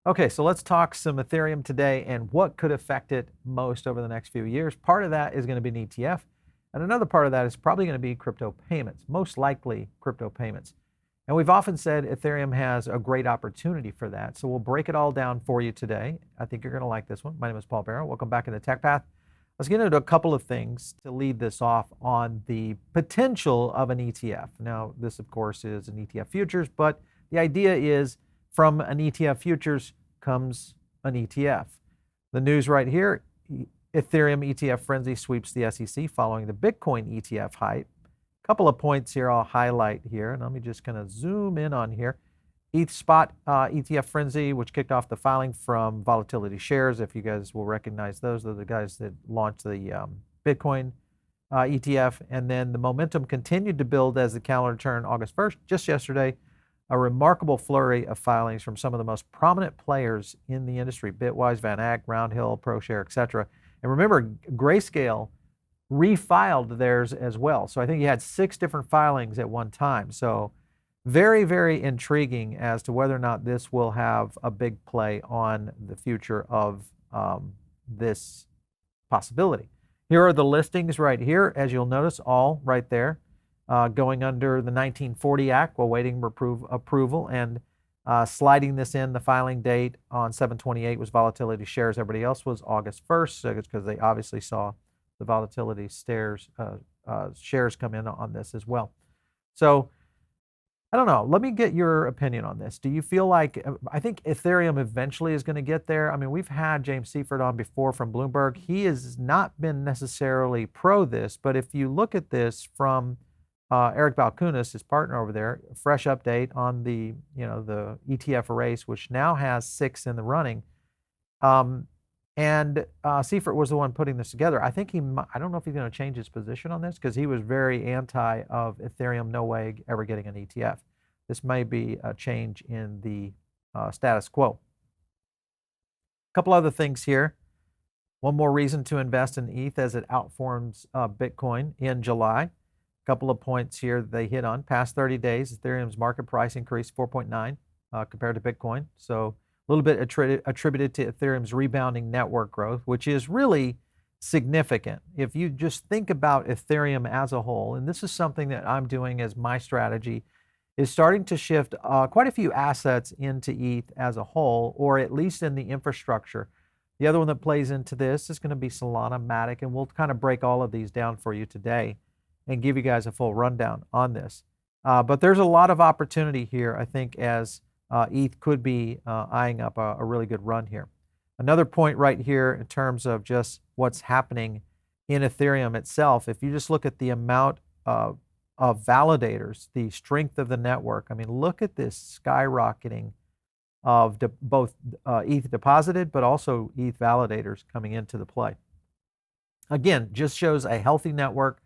Okay, so let's talk some Ethereum today and what could affect it most over the next few years. Part of that is going to be an ETF, and another part of that is probably going to be crypto payments, most likely crypto payments. And we've often said Ethereum has a great opportunity for that. So we'll break it all down for you today. I think you're going to like this one. My name is Paul Barrow. Welcome back into Tech Path. Let's get into a couple of things to lead this off on the potential of an ETF. Now, this, of course, is an ETF futures, but the idea is from an ETF futures comes an ETF. The news right here, Ethereum ETF Frenzy sweeps the SEC following the Bitcoin ETF hype. A couple of points here I'll highlight here, and let me just kind of zoom in on here. ETH Spot ETF Frenzy, which kicked off the filing from Volatility Shares. If you guys will recognize those, they're the guys that launched the Bitcoin ETF. And then the momentum continued to build as the calendar turned August 1st, just yesterday. A remarkable flurry of filings from some of the most prominent players in the industry: Bitwise, Van Eck, Roundhill, ProShare, etc. And remember, Grayscale refiled theirs as well. So I think you had 6 different filings at one time. So very, very intriguing as to whether or not this will have a big play on the future of this possibility. Here are the listings right here, as you'll notice, all right there, going under the 1940 Act while waiting for approval, and sliding this in. The filing date on 7/28 was Volatility Shares. Everybody else was August 1st, so it's because they obviously saw the Volatility shares come in on this as well. So I don't know. Let me get your opinion on this. Do you feel like, I think Ethereum eventually is going to get there? I mean, we've had James Seifert on before from Bloomberg. He has not been necessarily pro this, but if you look at this from Eric Balkunas, his partner over there, a fresh update on the ETF race, which now has 6 in the running. And Seifert was the one putting this together. I think I don't know if he's going to change his position on this, because he was very anti of Ethereum, no way ever getting an ETF. This may be a change in the status quo. A couple other things here. One more reason to invest in ETH as it outperforms Bitcoin in July. A couple of points here they hit on. Past 30 days, Ethereum's market price increased 4.9 compared to Bitcoin. So a little bit attributed to Ethereum's rebounding network growth, which is really significant. If you just think about Ethereum as a whole, and this is something that I'm doing as my strategy, is starting to shift quite a few assets into ETH as a whole, or at least in the infrastructure. The other one that plays into this is going to be Solana, Matic, and we'll kind of break all of these down for you today and give you guys a full rundown on this. But there's a lot of opportunity here, I think, as ETH could be eyeing up a really good run here. Another point right here in terms of just what's happening in Ethereum itself, if you just look at the amount of validators, the strength of the network, I mean, look at this skyrocketing of both ETH deposited, but also ETH validators coming into the play. Again, just shows a healthy network,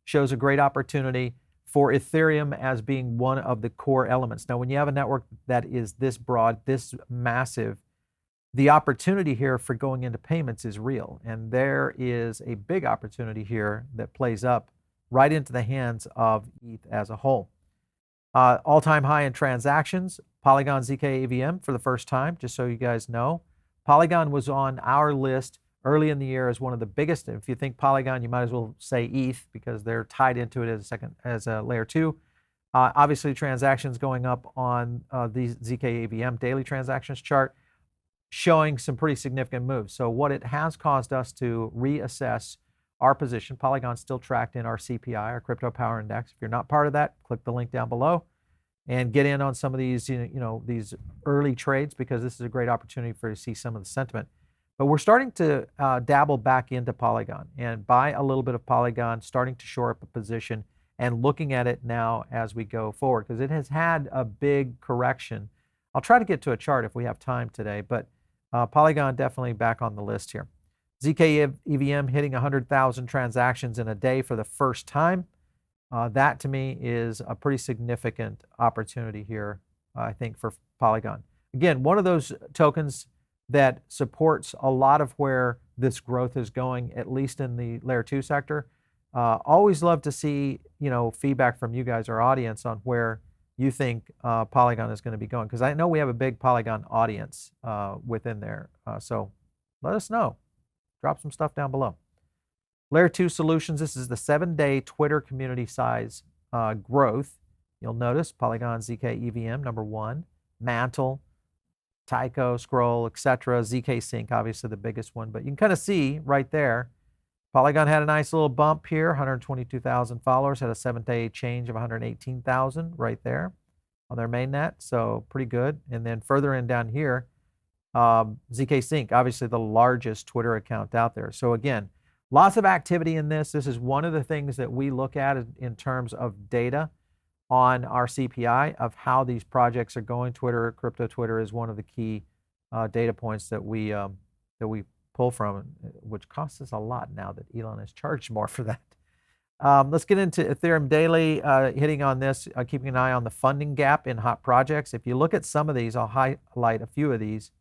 shows a great opportunity for Ethereum as being one of the core elements. Now, when you have a network that is this broad, this massive, the opportunity here for going into payments is real. And there is a big opportunity here that plays up right into the hands of ETH as a whole. All-time high in transactions, Polygon zkEVM for the first time, just so you guys know. Polygon was on our list early in the year as one of the biggest. If you think Polygon, you might as well say ETH, because they're tied into it as a layer 2. Obviously, transactions going up on the zkEVM daily transactions chart, showing some pretty significant moves. So what it has caused us to reassess our position. Polygon's still tracked in our CPI, our Crypto Power Index. If you're not part of that, click the link down below and get in on some of these, these early trades, because this is a great opportunity for you to see some of the sentiment. But we're starting to dabble back into Polygon and buy a little bit of Polygon, starting to shore up a position and looking at it now as we go forward, because it has had a big correction. I'll try to get to a chart if we have time today, but Polygon definitely back on the list here. zkEVM hitting 100,000 transactions in a day for the first time. That to me is a pretty significant opportunity here, I think, for Polygon. Again, one of those tokens that supports a lot of where this growth is going, at least in the layer 2 sector. Always love to see, feedback from you guys, our audience, on where you think Polygon is going to be going, because I know we have a big Polygon audience within there. So let us know. Drop some stuff down below. Layer 2 solutions. This is the 7-day Twitter community size growth. You'll notice Polygon, zkEVM, number 1, Mantle, Tycho, Scroll, etc. ZK Sync, obviously the biggest one, but you can kind of see right there, Polygon had a nice little bump here, 122,000 followers, had a 7-day change of 118,000 right there on their mainnet, so pretty good. And then further in down here, ZK Sync, obviously the largest Twitter account out there. So again, lots of activity in this. This is one of the things that we look at in terms of data on our CPI of how these projects are going. Twitter, crypto Twitter is one of the key data points that we pull from, which costs us a lot now that Elon has charged more for that. Let's get into Ethereum Daily, hitting on this, keeping an eye on the funding gap in hot projects. If you look at some of these, I'll highlight a few of these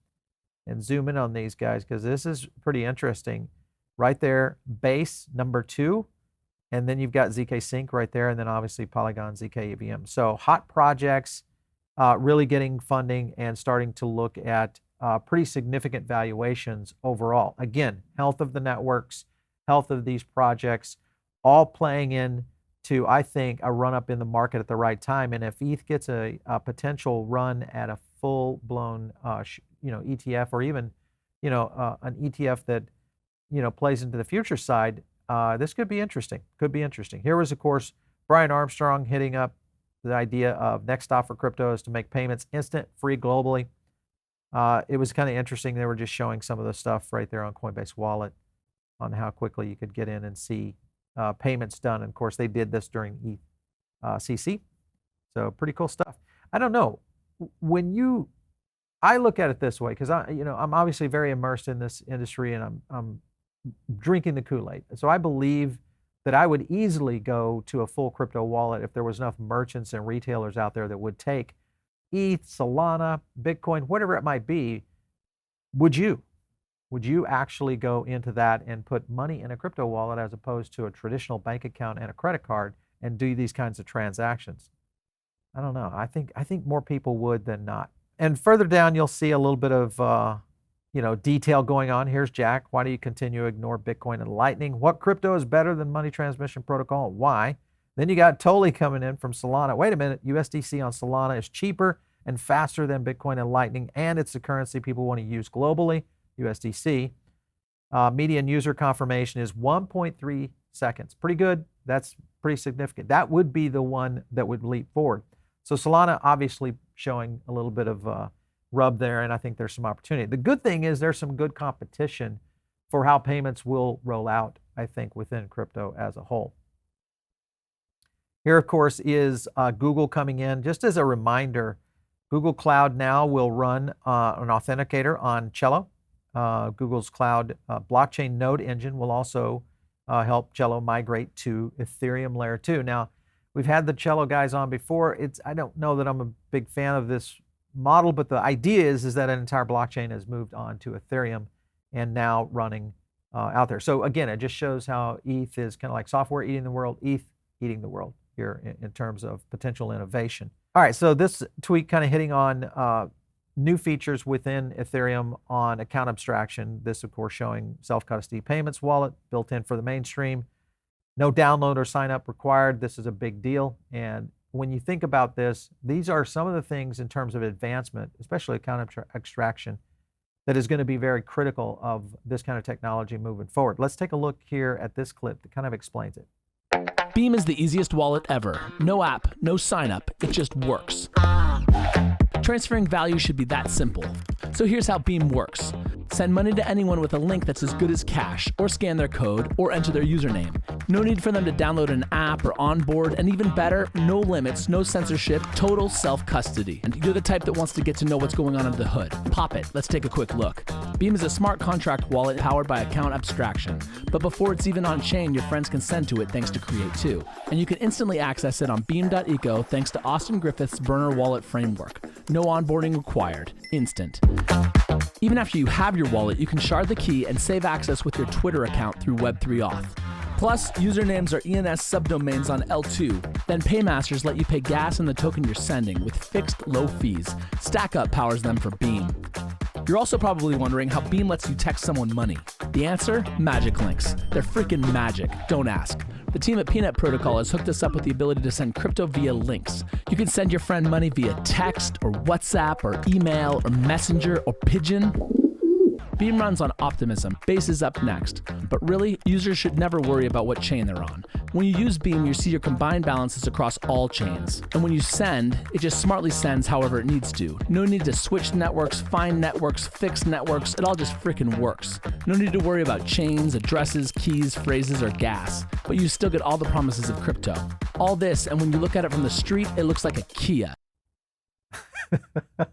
and zoom in on these guys because this is pretty interesting. Right there, base number 2. And then you've got ZK Sync right there, and then obviously Polygon, zkEVM. So hot projects really getting funding and starting to look at pretty significant valuations overall. Again, health of the networks, health of these projects, all playing into, I think, a run-up in the market at the right time. And if ETH gets a potential run at a full-blown, ETF, or even, an ETF that, plays into the future side, this could be interesting. Here was, of course, Brian Armstrong hitting up the idea of next stop for crypto is to make payments instant, free globally. It was kind of interesting. They were just showing some of the stuff right there on Coinbase Wallet on how quickly you could get in and see payments done. And of course, they did this during ETH.CC. So pretty cool stuff. I don't know. I look at it this way because I'm obviously very immersed in this industry, and I'm drinking the Kool-Aid. So I believe that I would easily go to a full crypto wallet if there was enough merchants and retailers out there that would take ETH, Solana, Bitcoin, whatever it might be. Would you actually go into that and put money in a crypto wallet as opposed to a traditional bank account and a credit card and do these kinds of transactions? I don't know. I think more people would than not. And further down, you'll see a little bit of detail going on. Here's Jack. Why do you continue to ignore Bitcoin and Lightning? What crypto is better than money transmission protocol and why? Then you got Tolly coming in from Solana. Wait a minute, USDC on Solana is cheaper and faster than Bitcoin and Lightning, and it's the currency people want to use globally, USDC. Median user confirmation is 1.3 seconds. Pretty good. That's pretty significant. That would be the one that would leap forward. So Solana obviously showing a little bit of rub there, and I think there's some opportunity. The good thing is there's some good competition for how payments will roll out, I think, within crypto as a whole. Here, of course, is Google coming in. Just as a reminder, Google Cloud now will run an authenticator on Celo. Google's cloud blockchain node engine will also help Celo migrate to Ethereum Layer 2. Now, we've had the Celo guys on before. I don't know that I'm a big fan of this model, but the idea is that an entire blockchain has moved on to Ethereum and now running out there. So again, it just shows how ETH is kind of like software eating the world, ETH eating the world here in terms of potential innovation. All right, so this tweet kind of hitting on new features within Ethereum on account abstraction. This, of course, showing self-custody payments wallet built in for the mainstream. No download or sign up required. This is a big deal. And when you think about this, these are some of the things in terms of advancement, especially account abstraction, that is going to be very critical of this kind of technology moving forward. Let's take a look here at this clip that kind of explains it. Beam is the easiest wallet ever. No app, no sign up, it just works. Transferring value should be that simple. So here's how Beam works. Send money to anyone with a link that's as good as cash, or scan their code, or enter their username. No need for them to download an app or onboard, and even better, no limits, no censorship, total self-custody. And you're the type that wants to get to know what's going on under the hood. Pop it, let's take a quick look. Beam is a smart contract wallet powered by account abstraction. But before it's even on chain, your friends can send to it thanks to Create 2. And you can instantly access it on beam.eco thanks to Austin Griffith's burner wallet framework. No onboarding required. Instant. Even after you have your wallet, you can shard the key and save access with your Twitter account through Web3 Auth. Plus, usernames are ENS subdomains on L2. Then paymasters let you pay gas in the token you're sending with fixed low fees. StackUp powers them for Beam. You're also probably wondering how Beam lets you text someone money. The answer? Magic links. They're freaking magic. Don't ask. The team at Peanut Protocol has hooked us up with the ability to send crypto via links. You can send your friend money via text or WhatsApp or email or Messenger or Pigeon. Beam runs on Optimism. Base is up next. But really, users should never worry about what chain they're on. When you use Beam, you see your combined balances across all chains. And when you send, it just smartly sends however it needs to. No need to switch networks, find networks, fix networks. It all just freaking works. No need to worry about chains, addresses, keys, phrases, or gas. But you still get all the promises of crypto. All this, and when you look at it from the street, it looks like a Kia. It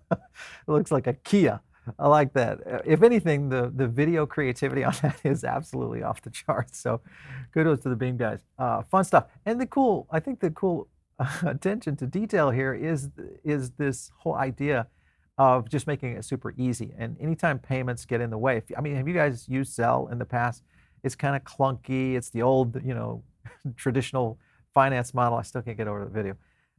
looks like a Kia. I like that. If anything, the video creativity on that is absolutely off the charts. So kudos to the Beam guys. Fun stuff. And I think the cool attention to detail here is this whole idea of just making it super easy. And anytime payments get in the way, have you guys used Zelle in the past? It's kind of clunky. It's the old, traditional finance model. I still can't get over the video.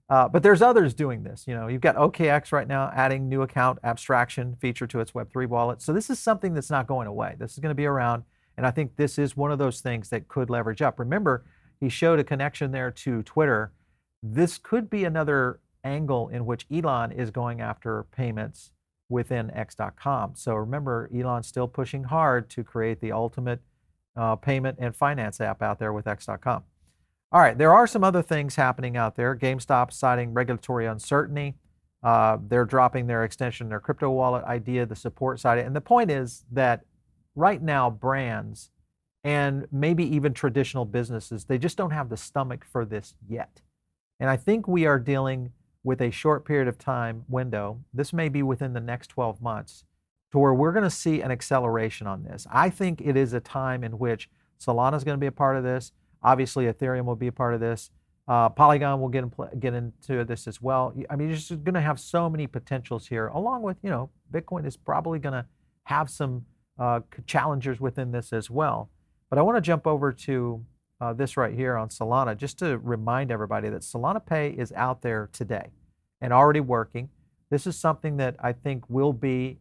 But there's others doing this. You've got OKX right now adding new account abstraction feature to its Web3 wallet. So this is something that's not going away. This is going to be around. And I think this is one of those things that could leverage up. Remember, he showed a connection there to Twitter. This could be another angle in which Elon is going after payments within X.com. So remember, Elon's still pushing hard to create the ultimate payment and finance app out there with X.com. All right, there are some other things happening out there. Gamestop citing regulatory uncertainty. They're dropping their extension, their crypto wallet idea, the support side. And the point is that right now, brands and maybe even traditional businesses, they just don't have the stomach for this yet. And I think we are dealing with a short period of time window. This may be within the next 12 months to where we're going to see an acceleration on this. I think it is a time in which Solana is going to be a part of this. Obviously, Ethereum will be a part of this. Polygon will get into this as well. You're just going to have so many potentials here, along with, Bitcoin is probably going to have some challengers within this as well. But I want to jump over to this right here on Solana, just to remind everybody that Solana Pay is out there today and already working. This is something that I think will be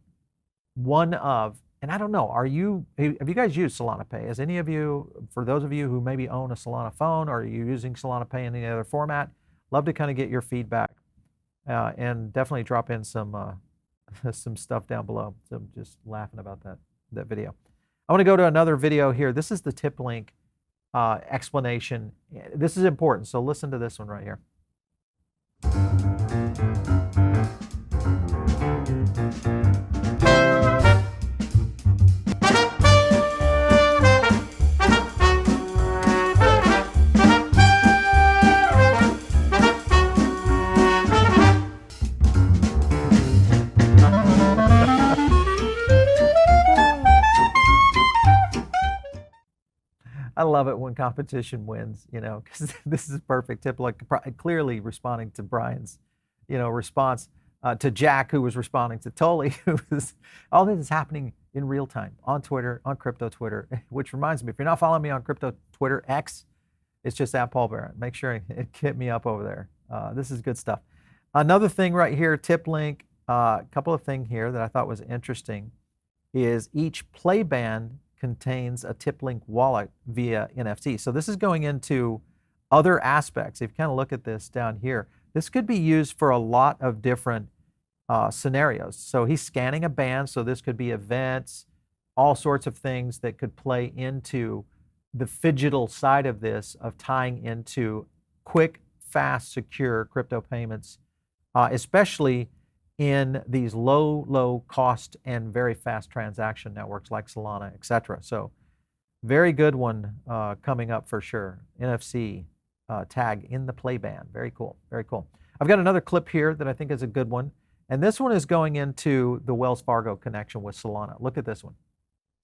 one of, and I don't know, have you guys used Solana Pay? Has any of you, for those of you who maybe own a Solana phone, or are you using Solana Pay in any other format? Love to kind of get your feedback and definitely drop in some stuff down below. So I'm just laughing about that video. I want to go to another video here. This is the TipLink explanation. This is important, so listen to this one right here. I love it when competition wins, because this is perfect. TipLink clearly responding to Brian's, response to Jack, who was responding to Tully, all this is happening in real time on Twitter, on crypto Twitter, which reminds me, if you're not following me on crypto Twitter X, it's just at Paul Barrett. Make sure it hit me up over there. This is good stuff. Another thing right here, TipLink, a couple of things here that I thought was interesting is each Playband contains a TipLink wallet via NFT. So this is going into other aspects. If you kind of look at this down here, this could be used for a lot of different scenarios. So he's scanning a band, so this could be events, all sorts of things that could play into the phygital side of this, of tying into quick, fast, secure crypto payments, especially in these low cost and very fast transaction networks like Solana, etc. So very good one coming up for sure. NFC tag in the Playband. Very cool, very cool. I've got another clip here that I think is a good one. And this one is going into the WellsFargo connection with Solana. Look at this one.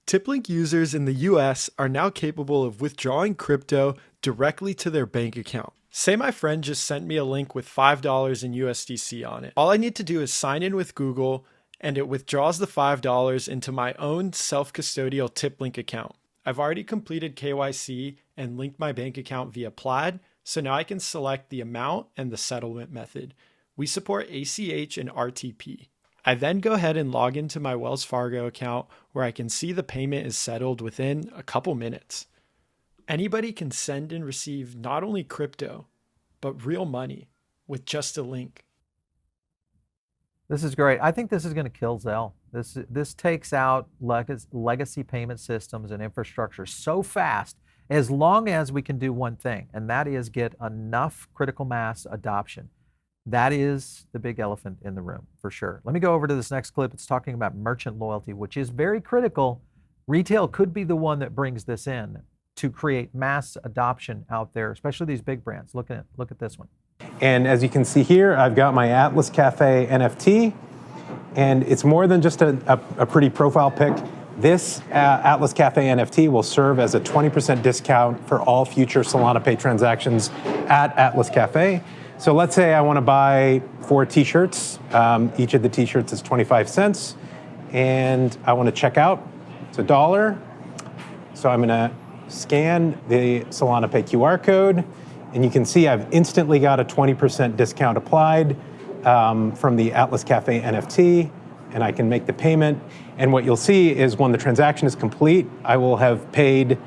TipLink users in the US are now capable of withdrawing crypto directly to their bank account. Say my friend just sent me a link with $5 in USDC on it. All I need to do is sign in with Google, and it withdraws the $5 into my own self-custodial TipLink account. I've already completed KYC and linked my bank account via Plaid, so now I can select the amount and the settlement method. We support ACH and RTP. I then go ahead and log into my Wells Fargo account where I can see the payment is settled within a couple minutes. Anybody can send and receive not only crypto, but real money with just a link. This is great. I think this is going to kill Zelle. This takes out legacy payment systems and infrastructure so fast, as long as we can do one thing, and that is get enough critical mass adoption. That is the big elephant in the room, for sure. Let me go over to this next clip. It's talking about merchant loyalty, which is very critical. Retail could be the one that brings this in to create mass adoption out there, especially these big brands. Look at this one. And as you can see here, I've got my Atlas Cafe NFT, and it's more than just a pretty profile pic. This Atlas Cafe NFT will serve as a 20% discount for all future Solana Pay transactions at Atlas Cafe. So let's say I want to buy 4 t-shirts. Each of the t-shirts is 25 cents, and I want to check out. It's $1. So I'm going to scan the Solana Pay QR code, and you can see I've instantly got a 20% discount applied from the Atlas Cafe NFT, and I can make the payment. And what you'll see is when the transaction is complete, I will have paid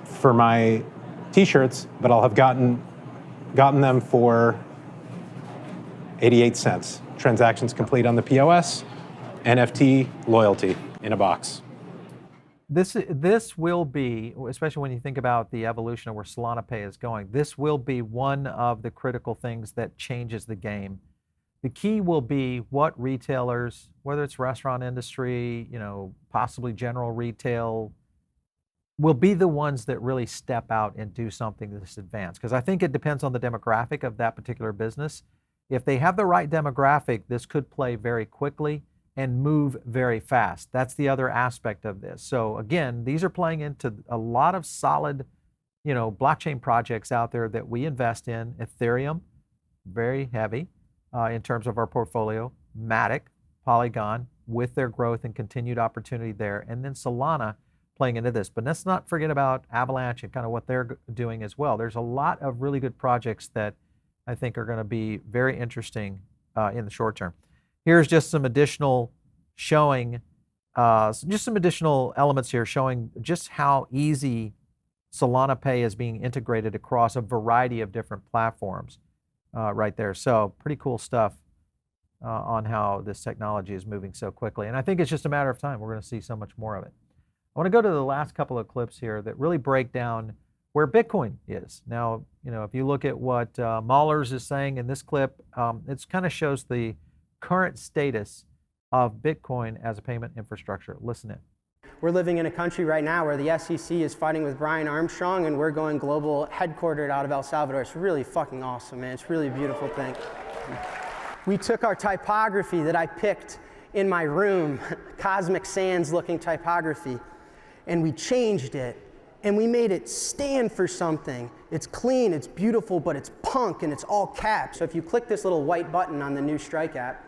for my t-shirts, but I'll have gotten them for 88 cents. Transactions complete on the POS, NFT loyalty in a box. This will be, especially when you think about the evolution of where Solana Pay is going, this will be one of the critical things that changes the game. The key will be what retailers, whether it's restaurant industry, possibly general retail, will be the ones that really step out and do something this advanced. Because I think it depends on the demographic of that particular business. If they have the right demographic, this could play very quickly and move very fast. That's the other aspect of this. So again, these are playing into a lot of solid, blockchain projects out there that we invest in. Ethereum, very heavy in terms of our portfolio. Matic, Polygon, with their growth and continued opportunity there. And then Solana playing into this. But let's not forget about Avalanche and kind of what they're doing as well. There's a lot of really good projects that I think are going to be very interesting in the short term. Here's just some additional showing, just some additional elements here showing just how easy Solana Pay is being integrated across a variety of different platforms right there. So pretty cool stuff on how this technology is moving so quickly. And I think it's just a matter of time. We're going to see so much more of it. I want to go to the last couple of clips here that really break down where Bitcoin is. Now, if you look at what Mahlers is saying in this clip, it kind of shows the current status of Bitcoin as a payment infrastructure. Listen in. We're living in a country right now where the SEC is fighting with Brian Armstrong, and we're going global, headquartered out of El Salvador. It's really fucking awesome, man. It's really a beautiful thing. We took our typography that I picked in my room, Cosmic Sands looking typography, and we changed it, and we made it stand for something. It's clean, it's beautiful, but it's punk, and it's all caps. So if you click this little white button on the new Strike app,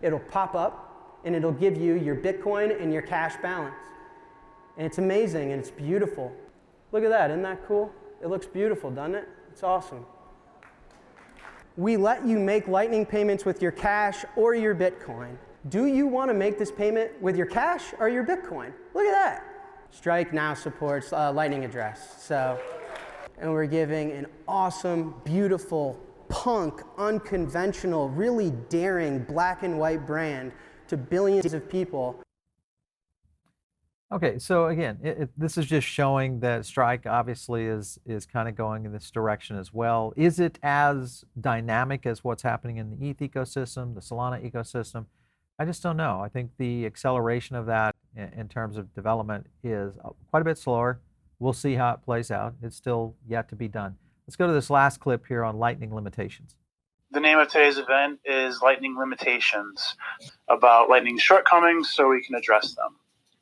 it'll pop up, and it'll give you your Bitcoin and your cash balance. And it's amazing, and it's beautiful. Look at that, isn't that cool? It looks beautiful, doesn't it? It's awesome. We let you make Lightning payments with your cash or your Bitcoin. Do you want to make this payment with your cash or your Bitcoin? Look at that. Strike now supports Lightning address. And we're giving an awesome, beautiful, punk, unconventional, really daring black and white brand to billions of people. Okay, so again, this is just showing that Strike obviously is kind of going in this direction as well. Is it as dynamic as what's happening in the ETH ecosystem, the Solana ecosystem? I just don't know. I think the acceleration of that in terms of development is quite a bit slower. We'll see how it plays out. It's still yet to be done. Let's go to this last clip here on Lightning limitations. The name of today's event is Lightning Limitations, about Lightning's shortcomings so we can address them.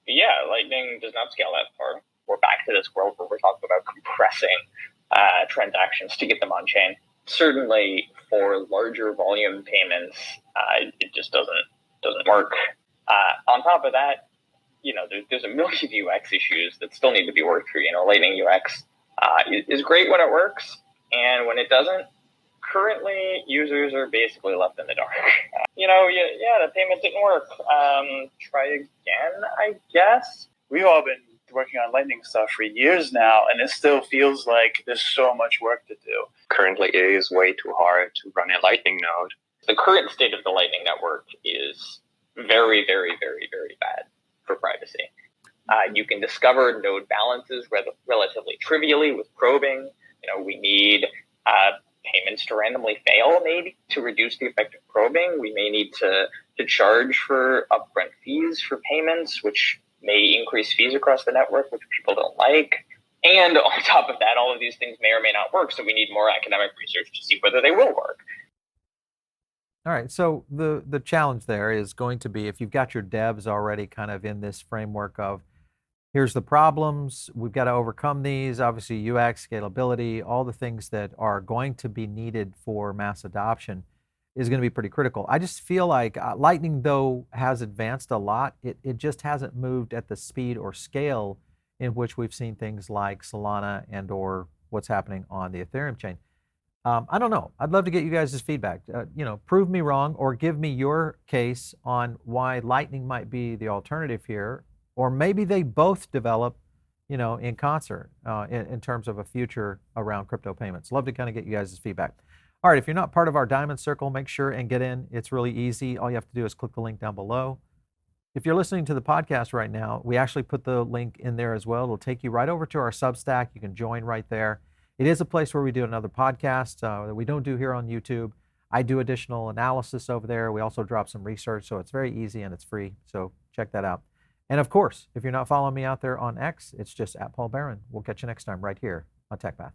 Yeah, Lightning does not scale that far. We're back to this world where we're talking about compressing transactions to get them on chain. Certainly for larger volume payments, it just doesn't work. On top of that, there's a million UX issues that still need to be worked through. Lightning UX is great when it works, and when it doesn't, currently users are basically left in the dark. The payment didn't work. Try again, I guess. We've all been working on Lightning stuff for years now, and it still feels like there's so much work to do. Currently, it is way too hard to run a Lightning node. The current state of the Lightning network is very, very, very, very bad for privacy. You can discover node balances relatively trivially with probing. We need payments to randomly fail, maybe, to reduce the effect of probing. We may need to charge for upfront fees for payments, which may increase fees across the network, which people don't like. And on top of that, all of these things may or may not work, so we need more academic research to see whether they will work. All right, so the challenge there is going to be, if you've got your devs already kind of in this framework of, here's the problems, we've got to overcome these, obviously UX, scalability, all the things that are going to be needed for mass adoption is going to be pretty critical. I just feel like Lightning, though, has advanced a lot. It just hasn't moved at the speed or scale in which we've seen things like Solana and or what's happening on the Ethereum chain. I don't know. I'd love to get you guys' feedback. Prove me wrong or give me your case on why Lightning might be the alternative here, or maybe they both develop, in concert in terms of a future around crypto payments. Love to kind of get you guys' feedback. All right, if you're not part of our Diamond Circle, make sure and get in. It's really easy. All you have to do is click the link down below. If you're listening to the podcast right now, we actually put the link in there as well. It'll take you right over to our Substack. You can join right there. It is a place where we do another podcast that we don't do here on YouTube. I do additional analysis over there. We also drop some research, so it's very easy and it's free. So check that out. And of course, if you're not following me out there on X, it's just @PaulBaron. We'll catch you next time right here on TechPath.